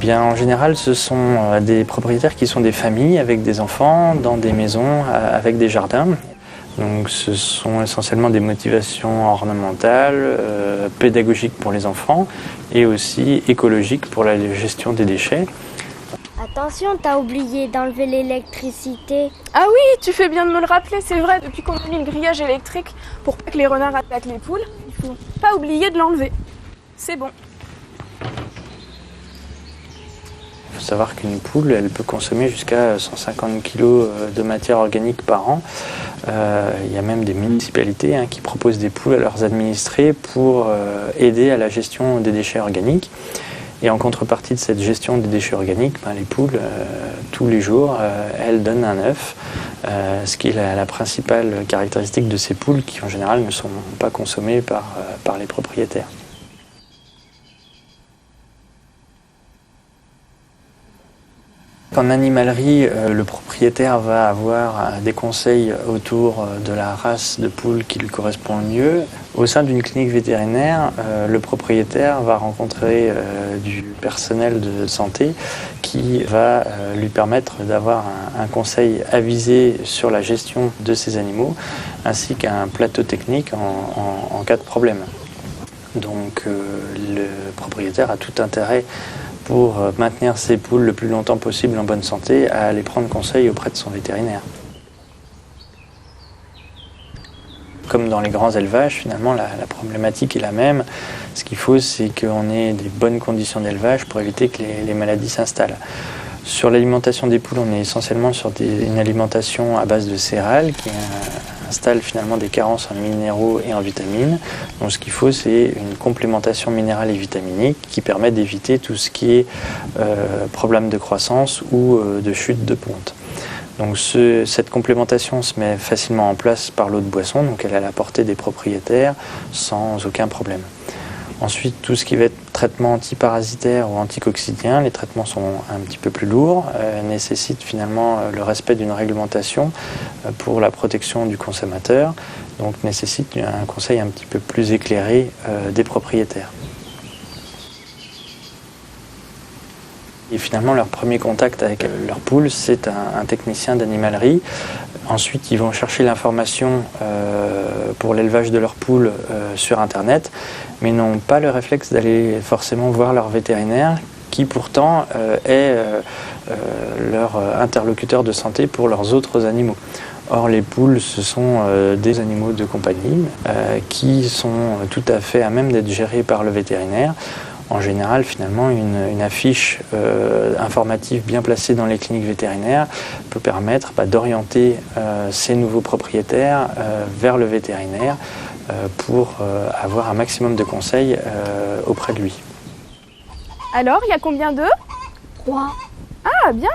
bien, en général, ce sont des propriétaires qui sont des familles avec des enfants dans des maisons avec des jardins. Donc, ce sont essentiellement des motivations ornementales, pédagogiques pour les enfants et aussi écologiques pour la gestion des déchets. Attention, t'as oublié d'enlever l'électricité. Ah oui, tu fais bien de me le rappeler, c'est vrai, depuis qu'on a mis le grillage électrique pour pas que les renards attaquent les poules, il faut pas oublier de l'enlever. C'est bon. Il faut savoir qu'une poule, elle peut consommer jusqu'à 150 kg de matière organique par an. Il y a même des municipalités qui proposent des poules à leurs administrés pour aider à la gestion des déchets organiques. Et en contrepartie de cette gestion des déchets organiques, les poules, tous les jours, elles donnent un œuf, ce qui est la principale caractéristique de ces poules qui, en général, ne sont pas consommées par les propriétaires. En animalerie, le propriétaire va avoir des conseils autour de la race de poule qui lui correspond le mieux. Au sein d'une clinique vétérinaire, le propriétaire va rencontrer du personnel de santé qui va lui permettre d'avoir un conseil avisé sur la gestion de ces animaux, ainsi qu'un plateau technique en cas de problème. Donc le propriétaire a tout intérêt pour maintenir ses poules le plus longtemps possible en bonne santé, à aller prendre conseil auprès de son vétérinaire. Comme dans les grands élevages, finalement, la problématique est la même. Ce qu'il faut, c'est qu'on ait des bonnes conditions d'élevage pour éviter que les maladies s'installent. Sur l'alimentation des poules, on est essentiellement sur une alimentation à base de céréales qui installe finalement des carences en minéraux et en vitamines. Donc ce qu'il faut, c'est une complémentation minérale et vitaminique qui permet d'éviter tout ce qui est problème de croissance ou de chute de ponte. Donc cette complémentation se met facilement en place par l'eau de boisson, donc elle est à la portée des propriétaires sans aucun problème. Ensuite, tout ce qui va être traitement antiparasitaire ou anticoccydien, les traitements sont un petit peu plus lourds, nécessitent finalement le respect d'une réglementation pour la protection du consommateur, donc nécessitent un conseil un petit peu plus éclairé des propriétaires. Et finalement, leur premier contact avec leur poule, c'est un technicien d'animalerie. Ensuite, ils vont chercher l'information pour l'élevage de leurs poules sur Internet, mais n'ont pas le réflexe d'aller forcément voir leur vétérinaire, qui pourtant est leur interlocuteur de santé pour leurs autres animaux. Or, les poules, ce sont des animaux de compagnie qui sont tout à fait à même d'être gérés par le vétérinaire. En général, finalement, une affiche informative bien placée dans les cliniques vétérinaires peut permettre d'orienter ces nouveaux propriétaires vers le vétérinaire pour avoir un maximum de conseils auprès de lui. Alors, il y a combien d'œufs? 3. Ah, bien!